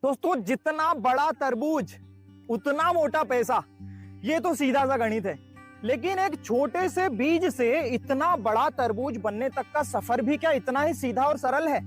दोस्तों जितना बड़ा तरबूज उतना मोटा पैसा, ये तो सीधा सा गणित है। लेकिन एक छोटे से बीज से इतना बड़ा तरबूज बनने तक का सफर भी क्या इतना ही सीधा और सरल है?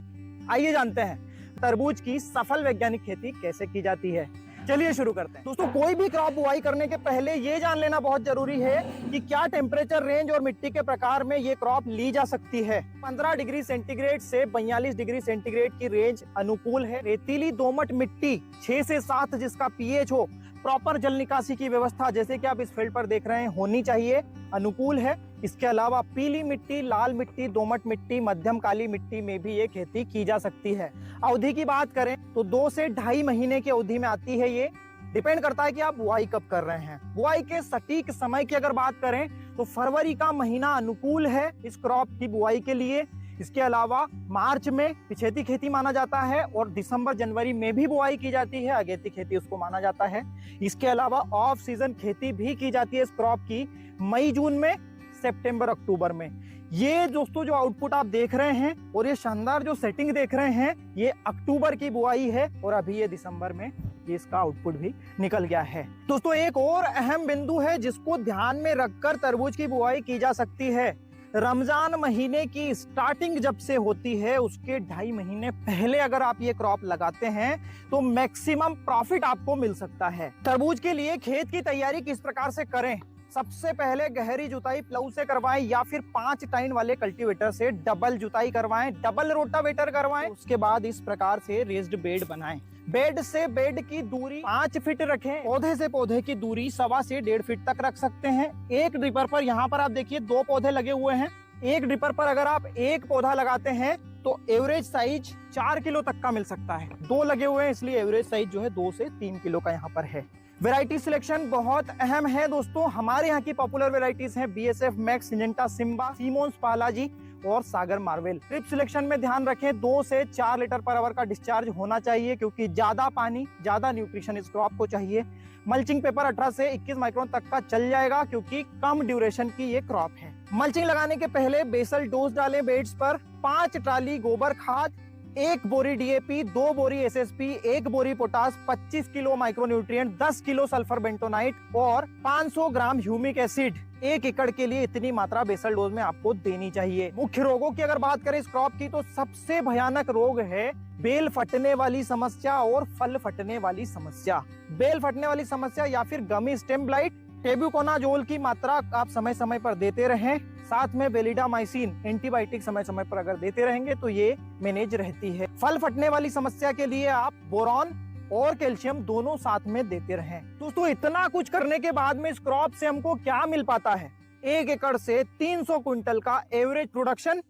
आइए जानते हैं तरबूज की सफल वैज्ञानिक खेती कैसे की जाती है। चलिए शुरू करते हैं। दोस्तों कोई भी क्रॉप बुआई करने के पहले ये जान लेना बहुत जरूरी है कि क्या टेम्परेचर रेंज और मिट्टी के प्रकार में ये क्रॉप ली जा सकती है। 15 डिग्री सेंटीग्रेड से 42 डिग्री सेंटीग्रेड की रेंज अनुकूल है। रेतीली दोमट मिट्टी 6 से 7 जिसका पीएच हो, प्रॉपर जल निकासी की व्यवस्था जैसे कि आप इस फील्ड पर देख रहे हैं होनी चाहिए, अनुकूल है। इसके अलावा पीली मिट्टी, लाल मिट्टी, दोमट मिट्टी, मध्यम काली मिट्टी में भी ये खेती की जा सकती है। अवधि की बात करें तो 2 से 2.5 महीने की अवधि में आती है। ये डिपेंड करता है कि आप बुआई कब कर रहे हैं। बुआई के सटीक समय की अगर बात करें तो फरवरी का महीना अनुकूल है इस क्रॉप की बुआई के लिए। इसके अलावा मार्च में पिछेती खेती माना जाता है और दिसंबर जनवरी में भी बुआई की जाती है, अगेती खेती उसको माना जाता है। इसके अलावा ऑफ सीजन खेती भी की जाती है इस क्रॉप की मई जून में, सितंबर अक्टूबर में। ये दोस्तों जो आउटपुट आप देख रहे हैं और ये शानदार जो सेटिंग देख रहे हैं, ये अक्टूबर की बुआई है और अभी ये दिसंबर में ये इसका आउटपुट भी निकल गया है। दोस्तों एक और अहम बिंदु है जिसको ध्यान में रखकर तरबूज की बुआई की जा सकती है। रमजान महीने की स्टार्टिंग जब से होती है उसके 2.5 महीने पहले अगर आप ये क्रॉप लगाते हैं तो मैक्सिमम प्रॉफिट आपको मिल सकता है। तरबूज के लिए खेत की तैयारी किस प्रकार से करें? सबसे पहले गहरी जुताई प्लाऊ से करवाएं या फिर 5 टाइन वाले कल्टीवेटर से डबल जुताई करवाएं, डबल रोटावेटर करवाएं। उसके बाद इस प्रकार से रेज्ड बेड बनाएं। बेड से बेड की दूरी 5 फीट रखें। पौधे से पौधे की दूरी 1.25 से 1.5 फीट तक रख सकते हैं। एक ड्रिपर पर यहाँ पर आप देखिए 2 पौधे लगे हुए हैं। एक ड्रिपर पर अगर आप एक पौधा लगाते हैं तो एवरेज साइज 4 किलो तक का मिल सकता है। 2 लगे हुए हैं इसलिए एवरेज साइज जो है 2 से 3 किलो का यहाँ पर है। वैरायटी सिलेक्शन बहुत अहम है दोस्तों। हमारे यहाँ की पॉपुलर वैरायटीज हैं BSF Max, Syngenta Simba, Seminis पालाजी और सागर मार्वेल। ड्रिप सिलेक्शन में ध्यान रखें 2 से 4 लीटर पर आवर का डिस्चार्ज होना चाहिए क्योंकि ज्यादा पानी, ज्यादा न्यूट्रिशन इस क्रॉप को चाहिए। मल्चिंग पेपर 18 से 21 माइक्रोन तक का चल जाएगा क्योंकि कम ड्यूरेशन की ये क्रॉप है। मल्चिंग लगाने के पहले बेसल डोज डालें बेड्स पर। 5 ट्राली गोबर खाद, 1 बोरी डीएपी, 2 बोरी एसएसपी, 1 बोरी potash, 25 kilo micronutrient, 10 kilo sulphur bentonite और 500 ग्राम ह्यूमिक एसिड 1 एकड़ के लिए इतनी मात्रा बेसल डोज में आपको देनी चाहिए। मुख्य रोगों की अगर बात करें इस क्रॉप की तो सबसे भयानक रोग है बेल फटने वाली समस्या और फल फटने वाली समस्या। बेल फटने वाली समस्या या फिर गमी स्टेम ब्लाइट, टेब्यूकोनाजोल की मात्रा आप समय समय पर देते रहें। साथ में वेलिडामाइसिन एंटीबायोटिक समय समय पर अगर देते रहेंगे तो ये मैनेज रहती है। फल फटने वाली समस्या के लिए आप बोरॉन और कैल्शियम दोनों साथ में देते रहें। दोस्तों इतना कुछ करने के बाद में इस क्रॉप से हमको क्या मिल पाता है? 1 एकड़ से 300 क्विंटल का एवरेज प्रोडक्शन,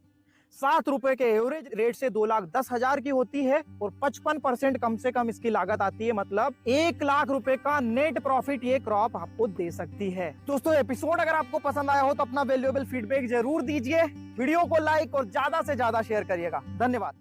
7 रुपए के एवरेज रेट से 2,10,000 की होती है और 55% कम से कम इसकी लागत आती है। मतलब 1 लाख रुपए का नेट प्रॉफिट ये क्रॉप आपको दे सकती है। दोस्तों एपिसोड अगर आपको पसंद आया हो तो अपना वैल्यूएबल फीडबैक जरूर दीजिए। वीडियो को लाइक और ज्यादा से ज्यादा शेयर करिएगा। धन्यवाद।